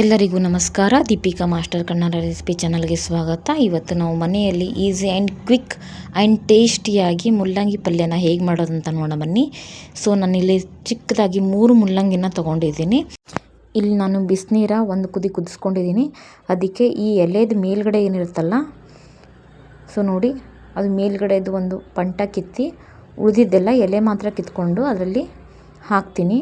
ಎಲ್ಲರಿಗೂ ನಮಸ್ಕಾರ. Deepika master Kannada recipe ಚಾನಲ್ಗೆ ಸ್ವಾಗತ. ಇವತ್ತು ನಾವು ಮನೆಯಲ್ಲಿ ಈಸಿ ಆ್ಯಂಡ್ ಕ್ವಿಕ್ ಆ್ಯಂಡ್ ಟೇಸ್ಟಿಯಾಗಿ ಮುಲ್ಲಂಗಿ ಪಲ್ಯನ ಹೇಗೆ ಮಾಡೋದಂತ ನೋಡೋಣ ಬನ್ನಿ. ಸೊ ನಾನಿಲ್ಲಿ ಚಿಕ್ಕದಾಗಿ 3 ಮುಲ್ಲಂಗಿನ ತೊಗೊಂಡಿದ್ದೀನಿ. ಇಲ್ಲಿ ನಾನು ಬಿಸಿನೀರ ಒಂದು ಕುದಿ ಕುದಿಸ್ಕೊಂಡಿದ್ದೀನಿ. ಅದಕ್ಕೆ ಈ ಎಲೆದು ಮೇಲ್ಗಡೆ ಏನಿರುತ್ತಲ್ಲ, ಸೊ ನೋಡಿ ಅದು ಮೇಲ್ಗಡೆದು ಒಂದು ಪಂಟ ಕಿತ್ತಿ ಉಳಿದಿದ್ದೆಲ್ಲ ಎಲೆ ಮಾತ್ರ ಕಿತ್ಕೊಂಡು ಅದರಲ್ಲಿ ಹಾಕ್ತೀನಿ.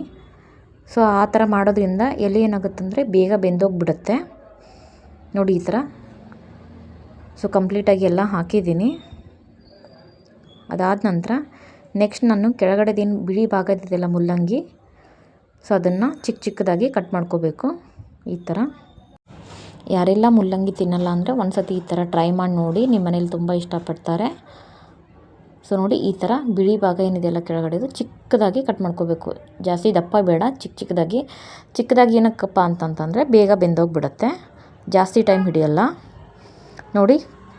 ಸೊ ಆ ಥರ ಮಾಡೋದ್ರಿಂದ ಎಲೆ ಏನಾಗುತ್ತಂದರೆ ಬೇಗ ಬೆಂದೋಗಿಬಿಡುತ್ತೆ. ನೋಡಿ ಈ ಥರ. ಸೊ ಕಂಪ್ಲೀಟಾಗಿ ಎಲ್ಲ ಹಾಕಿದ್ದೀನಿ. ಅದಾದ ನಂತರ ನೆಕ್ಸ್ಟ್ ನಾನು ಕೆಳಗಡೆದೇನು ಬಿಳಿ ಭಾಗ ಇದೆಯಲ್ಲ ಮುಲ್ಲಂಗಿ, ಸೊ ಅದನ್ನು ಚಿಕ್ಕ ಚಿಕ್ಕದಾಗಿ ಕಟ್ ಮಾಡ್ಕೋಬೇಕು. ಈ ಥರ ಯಾರೆಲ್ಲ ಮುಲ್ಲಂಗಿ ತಿನ್ನಲ್ಲ ಅಂದರೆ ಒಂದು ಸತಿ ಈ ಥರ ಟ್ರೈ ಮಾಡಿ ನೋಡಿ, ನಿಮ್ಮ ಮನೇಲಿ ತುಂಬ ಇಷ್ಟಪಡ್ತಾರೆ. ಸೊ ನೋಡಿ ಈ ಥರ ಬಿಳಿ ಭಾಗ ಏನಿದೆಯಲ್ಲ ಕೆಳಗಡೆದು ಚಿಕ್ಕದಾಗಿ ಕಟ್ ಮಾಡ್ಕೋಬೇಕು. ಜಾಸ್ತಿ ದಪ್ಪ ಬೇಡ, ಚಿಕ್ಕದಾಗಿ ಏನಕ್ಕಪ್ಪ ಅಂತಂತಂದರೆ ಬೇಗ ಬೆಂದೋಗಿಬಿಡುತ್ತೆ, ಜಾಸ್ತಿ ಟೈಮ್ ಹಿಡಿಯಲ್ಲ. ನೋಡಿ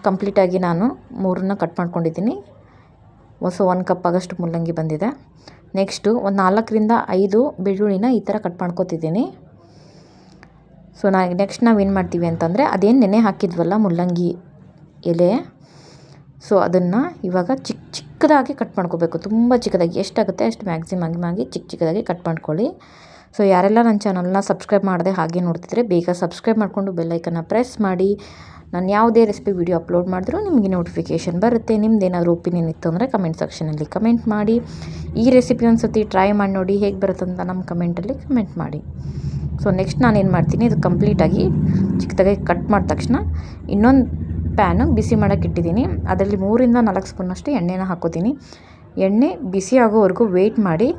ಕಂಪ್ಲೀಟಾಗಿ ನಾನು 3 ಕಟ್ ಮಾಡ್ಕೊಂಡಿದ್ದೀನಿ. ಸೊ 1 ಕಪ್ ಆಗಷ್ಟು ಮುಲ್ಲಂಗಿ ಬಂದಿದೆ. ನೆಕ್ಸ್ಟು ಒಂದು 4ರಿಂದ 5 ಬೆಳ್ಳುಳ್ಳಿನ ಈ ಥರ ಕಟ್ ಮಾಡ್ಕೊತಿದ್ದೀನಿ. ಸೊ ನೆಕ್ಸ್ಟ್ ನಾವೇನು ಮಾಡ್ತೀವಿ ಅಂತಂದರೆ ಅದೇನು ನೆನೆ ಹಾಕಿದ್ವಲ್ಲ ಮುಲ್ಲಂಗಿ ಎಲೆ, ಸೊ ಅದನ್ನು ಇವಾಗ ಚಿಕ್ಕದಾಗಿ ಕಟ್ ಮಾಡ್ಕೋಬೇಕು. ತುಂಬ ಚಿಕ್ಕದಾಗಿ ಎಷ್ಟಾಗುತ್ತೆ ಅಷ್ಟು ಮ್ಯಾಕ್ಸಿಮಮ್ ಆಗಿ ಚಿಕ್ಕದಾಗಿ ಕಟ್ ಮಾಡ್ಕೊಳ್ಳಿ. ಸೊ ಯಾರೆಲ್ಲ ನನ್ನ ಚಾನಲ್ನ ಸಬ್ಸ್ಕ್ರೈಬ್ ಮಾಡದೆ ಹಾಗೆ ನೋಡ್ತಿದ್ರೆ ಬೇಗ ಸಬ್ಸ್ಕ್ರೈಬ್ ಮಾಡಿಕೊಂಡು ಬೆಲ್ಲೈಕನ್ನ ಪ್ರೆಸ್ ಮಾಡಿ. ನಾನು ಯಾವುದೇ ರೆಸಿಪಿ ವಿಡಿಯೋ ಅಪ್ಲೋಡ್ ಮಾಡಿದ್ರೂ ನಿಮಗೆ ನೋಟಿಫಿಕೇಷನ್ ಬರುತ್ತೆ. ನಿಮ್ದೇನಾದರೂ ಒಪಿನಿಯನ್ ಇತ್ತು ಅಂದರೆ ಕಮೆಂಟ್ ಸೆಕ್ಷನಲ್ಲಿ ಕಮೆಂಟ್ ಮಾಡಿ. ಈ ರೆಸಿಪಿ ಒಂದು ಸತಿ ಟ್ರೈ ಮಾಡಿ ನೋಡಿ, ಹೇಗೆ ಬರುತ್ತಂತ ನಮ್ಮ ಕಮೆಂಟಲ್ಲಿ ಕಮೆಂಟ್ ಮಾಡಿ. ಸೊ ನೆಕ್ಸ್ಟ್ ನಾನೇನು ಮಾಡ್ತೀನಿ, ಇದು ಕಂಪ್ಲೀಟಾಗಿ ಚಿಕ್ಕದಾಗಿ ಕಟ್ ಮಾಡಿದ ತಕ್ಷಣ ಇನ್ನೊಂದು ಪ್ಯಾನು ಬಿಸಿ ಮಾಡೋಕ್ಕೆ ಇಟ್ಟಿದ್ದೀನಿ. ಅದರಲ್ಲಿ 3ರಿಂದ 4 ಸ್ಪೂನಷ್ಟು ಎಣ್ಣೆನ ಹಾಕೋತೀನಿ. ಎಣ್ಣೆ ಬಿಸಿ ಆಗೋವರೆಗೂ ವೆಯ್ಟ್ ಮಾಡಿ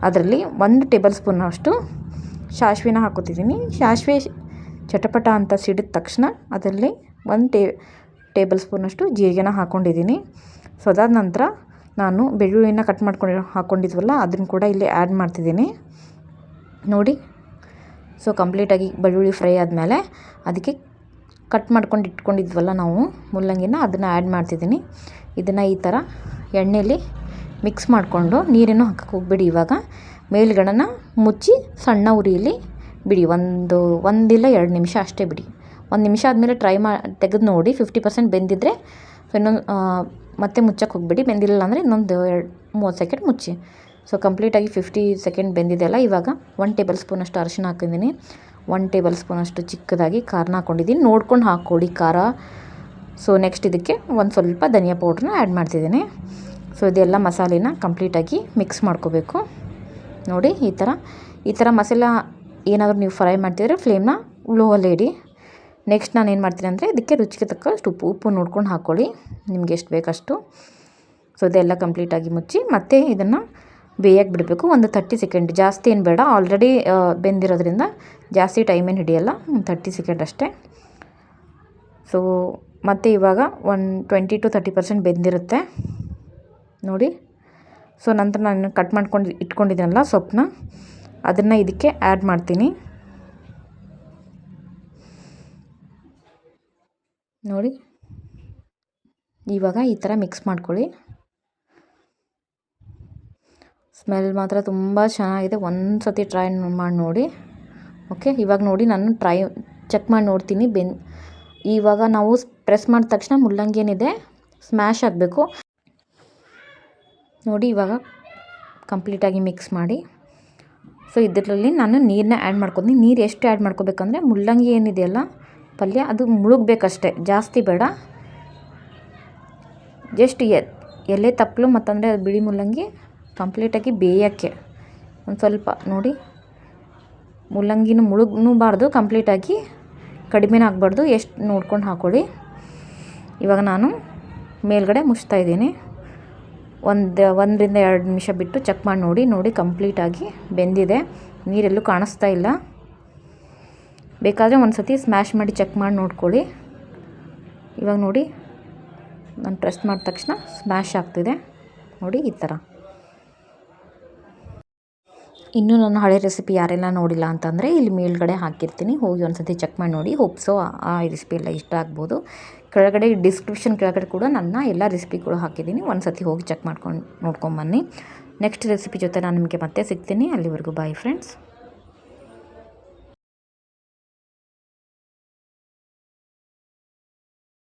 ಅದರಲ್ಲಿ 1 ಟೇಬಲ್ ಸ್ಪೂನಷ್ಟು ಸಾಸಿವೆನ ಹಾಕೋತಿದ್ದೀನಿ. ಸಾಸಿವೆ ಚಟಪಟ ಅಂತ ಸಿಡಿದ ತಕ್ಷಣ ಅದರಲ್ಲಿ 1 ಟೇಬಲ್ ಸ್ಪೂನಷ್ಟು ಜೀರಿಗೆನ ಹಾಕ್ಕೊಂಡಿದ್ದೀನಿ. ಸೊ ಅದಾದ ನಂತರ ನಾನು ಬೆಳ್ಳುಳ್ಳಿನ ಕಟ್ ಮಾಡ್ಕೊಂಡು ಹಾಕ್ಕೊಂಡಿದ್ವಲ್ಲ ಅದನ್ನು ಕೂಡ ಇಲ್ಲಿ ಆ್ಯಡ್ ಮಾಡ್ತಿದ್ದೀನಿ. ನೋಡಿ, ಸೊ ಕಂಪ್ಲೀಟಾಗಿ ಬೆಳ್ಳುಳ್ಳಿ ಫ್ರೈ ಆದಮೇಲೆ ಅದಕ್ಕೆ ಕಟ್ ಮಾಡ್ಕೊಂಡು ಇಟ್ಕೊಂಡಿದ್ವಲ್ಲ ನಾವು ಮುಲ್ಲಂಗಿನ, ಅದನ್ನು ಆ್ಯಡ್ ಮಾಡ್ತಿದ್ದೀನಿ. ಇದನ್ನು ಈ ಥರ ಎಣ್ಣೆಯಲ್ಲಿ ಮಿಕ್ಸ್ ಮಾಡಿಕೊಂಡು ನೀರೇನು ಹಾಕಕ್ಕೆ ಹೋಗ್ಬೇಡಿ. ಇವಾಗ ಮೇಲ್ಗಡೆನ ಮುಚ್ಚಿ ಸಣ್ಣ ಉರಿಯಲ್ಲಿ ಬಿಡಿ. ಒಂದಿಲ್ಲ 2 ನಿಮಿಷ ಅಷ್ಟೇ ಬಿಡಿ. 1 ನಿಮಿಷ ಆದಮೇಲೆ ತೆಗೆದು ನೋಡಿ. 50% ಬೆಂದಿದ್ದರೆ ಸೊ ಇನ್ನೊಂದು ಮತ್ತೆ ಮುಚ್ಚಕ್ಕೆ ಹೋಗ್ಬೇಡಿ. ಬೆಂದಿಲ್ಲ ಅಂದರೆ ಇನ್ನೊಂದು 30 ಸೆಕೆಂಡ್ ಮುಚ್ಚಿ. ಸೊ ಕಂಪ್ಲೀಟಾಗಿ 50 ಸೆಕೆಂಡ್ ಬೆಂದಿದೆಯಲ್ಲ. ಇವಾಗ 1 ಟೇಬಲ್ ಸ್ಪೂನಷ್ಟು ಅರಿಶಿನ ಹಾಕಿದ್ದೀನಿ. 1 ಟೇಬಲ್ ಸ್ಪೂನಷ್ಟು ಚಿಕ್ಕದಾಗಿ ಖಾರನ ಹಾಕ್ಕೊಂಡಿದ್ದೀನಿ. ನೋಡ್ಕೊಂಡು ಹಾಕ್ಕೊಳ್ಳಿ ಖಾರ. ಸೊ ನೆಕ್ಸ್ಟ್ ಇದಕ್ಕೆ ಒಂದು ಸ್ವಲ್ಪ ಧನಿಯಾ ಪೌಡ್ರನ್ನ ಆ್ಯಡ್ ಮಾಡ್ತಿದ್ದೀನಿ. ಸೊ ಇದೆಲ್ಲ ಮಸಾಲೆನ ಕಂಪ್ಲೀಟಾಗಿ ಮಿಕ್ಸ್ ಮಾಡ್ಕೋಬೇಕು. ನೋಡಿ ಈ ಥರ ಮಸಾಲ ಏನಾದರೂ ನೀವು ಫ್ರೈ ಮಾಡ್ತಿದ್ರೆ ಫ್ಲೇಮ್ನ ಲೋವಲ್ಲೇ ಇಡಿ. ನೆಕ್ಸ್ಟ್ ನಾನು ಏನು ಮಾಡ್ತೀನಿ ಅಂದರೆ ಇದಕ್ಕೆ ರುಚಿಗೆ ತಕ್ಕಷ್ಟು ಉಪ್ಪು ನೋಡ್ಕೊಂಡು ಹಾಕ್ಕೊಳ್ಳಿ, ನಿಮ್ಗೆ ಎಷ್ಟು ಬೇಕಷ್ಟು. ಸೊ ಇದೆಲ್ಲ ಕಂಪ್ಲೀಟಾಗಿ ಮುಚ್ಚಿ ಮತ್ತೆ ಇದನ್ನು ಬೇಯಕ್ಕೆ ಬಿಡಬೇಕು. ಒಂದು 30 ಸೆಕೆಂಡ್, ಜಾಸ್ತಿ ಏನು ಬೇಡ. ಆಲ್ರೆಡಿ ಬೆಂದಿರೋದ್ರಿಂದ ಜಾಸ್ತಿ ಟೈಮ್ ಏನು ಹಿಡಿಯಲ್ಲ, 30 ಸೆಕೆಂಡ್ ಅಷ್ಟೇ. ಸೊ ಮತ್ತು ಇವಾಗ 20 to 30% ಬೆಂದಿರುತ್ತೆ ನೋಡಿ. ಸೊ ನಂತರ ನಾನು ಕಟ್ ಮಾಡ್ಕೊಂಡು ಇಟ್ಕೊಂಡಿದ್ದೀನಲ್ಲ ಸೊಪ್ಪನ್ನ, ಅದನ್ನು ಇದಕ್ಕೆ ಆ್ಯಡ್ ಮಾಡ್ತೀನಿ. ನೋಡಿ ಇವಾಗ ಈ ಥರ ಮಿಕ್ಸ್ ಮಾಡ್ಕೊಳ್ಳಿ. ಸ್ಮೆಲ್ ಮಾತ್ರ ತುಂಬ ಚೆನ್ನಾಗಿದೆ. ಒಂದು ಸತಿ ಟ್ರೈ ಮಾಡಿ ನೋಡಿ. ಓಕೆ, ಇವಾಗ ನೋಡಿ ನಾನು ಚೆಕ್ ಮಾಡಿ ನೋಡ್ತೀನಿ. ಇವಾಗ ನಾವು ಪ್ರೆಸ್ ಮಾಡಿದ ತಕ್ಷಣ ಮುಲ್ಲಂಗಿ ಏನಿದೆ ಸ್ಮ್ಯಾಶ್ ಆಗಬೇಕು ನೋಡಿ. ಇವಾಗ ಕಂಪ್ಲೀಟಾಗಿ ಮಿಕ್ಸ್ ಮಾಡಿ. ಸೊ ಇದರಲ್ಲಿ ನಾನು ನೀರನ್ನ ಆ್ಯಡ್ ಮಾಡ್ಕೊತೀನಿ. ನೀರು ಎಷ್ಟು ಆ್ಯಡ್ ಮಾಡ್ಕೋಬೇಕಂದ್ರೆ ಮುಲ್ಲಂಗಿ ಏನಿದೆಯಲ್ಲ ಪಲ್ಯ ಅದು ಮುಳುಗಬೇಕಷ್ಟೇ, ಜಾಸ್ತಿ ಬೇಡ. ಜಸ್ಟ್ ಎಲೆ ತಪ್ಪಲು ಮತ್ತಂದರೆ ಅದು ಬಿಳಿ ಮುಲ್ಲಂಗಿ ಕಂಪ್ಲೀಟಾಗಿ ಬೇಯೋಕ್ಕೆ ಒಂದು ಸ್ವಲ್ಪ ನೋಡಿ. ಮುಲ್ಲಂಗಿನೂ ಮುಳುಗನೂಬಾರ್ದು, ಕಂಪ್ಲೀಟಾಗಿ ಕಡಿಮೆನೂ ಆಗಬಾರ್ದು, ಎಷ್ಟು ನೋಡ್ಕೊಂಡು ಹಾಕ್ಕೊಳ್ಳಿ. ಇವಾಗ ನಾನು ಮೇಲ್ಗಡೆ ಮುಚ್ತಾಯಿದ್ದೀನಿ. 1ರಿಂದ 2 ನಿಮಿಷ ಬಿಟ್ಟು ಚೆಕ್ ಮಾಡಿ ನೋಡಿ ಕಂಪ್ಲೀಟಾಗಿ ಬೆಂದಿದೆ. ನೀರೆಲ್ಲೂ ಕಾಣಿಸ್ತಾ ಇಲ್ಲ. ಬೇಕಾದರೆ ಒಂದು ಸತಿ ಸ್ಮ್ಯಾಶ್ ಮಾಡಿ ಚೆಕ್ ಮಾಡಿ ನೋಡ್ಕೊಳ್ಳಿ. ಇವಾಗ ನೋಡಿ ನಾನು ಪ್ರೆಸ್ ಮಾಡಿದ ತಕ್ಷಣ ಸ್ಮ್ಯಾಶ್ ಆಗ್ತಿದೆ ನೋಡಿ. ಈ ಥರ ಇನ್ನೂ ನನ್ನ ಹಳೆ ರೆಸಿಪಿ ಯಾರೆಲ್ಲ ನೋಡಿಲ್ಲ ಅಂತಂದರೆ ಇಲ್ಲಿ ಮೇಲ್ಗಡೆ ಹಾಕಿರ್ತೀನಿ, ಹೋಗಿ ಒಂದು ಸತಿ ಚೆಕ್ ಮಾಡಿ ನೋಡಿ. ಹೋಪ್ಸೋ ಆ ರೆಸಿಪಿ ಎಲ್ಲ ಇಷ್ಟ ಆಗ್ಬೋದು. ಕೆಳಗಡೆ ಡಿಸ್ಕ್ರಿಪ್ಷನ್ ಕೆಳಗಡೆ ಕೂಡ ನನ್ನ ಎಲ್ಲ ರೆಸಿಪಿಗಳು ಹಾಕಿದ್ದೀನಿ, ಒಂದು ಸತಿ ಹೋಗಿ ಚೆಕ್ ಮಾಡ್ಕೊಂಡು ನೋಡ್ಕೊಂಬನ್ನಿ. ನೆಕ್ಸ್ಟ್ ರೆಸಿಪಿ ಜೊತೆ ನಾನು ನಿಮಗೆ ಮತ್ತೆ ಸಿಗ್ತೀನಿ. ಅಲ್ಲಿವರೆಗೂ ಬಾಯ್ ಫ್ರೆಂಡ್ಸ್.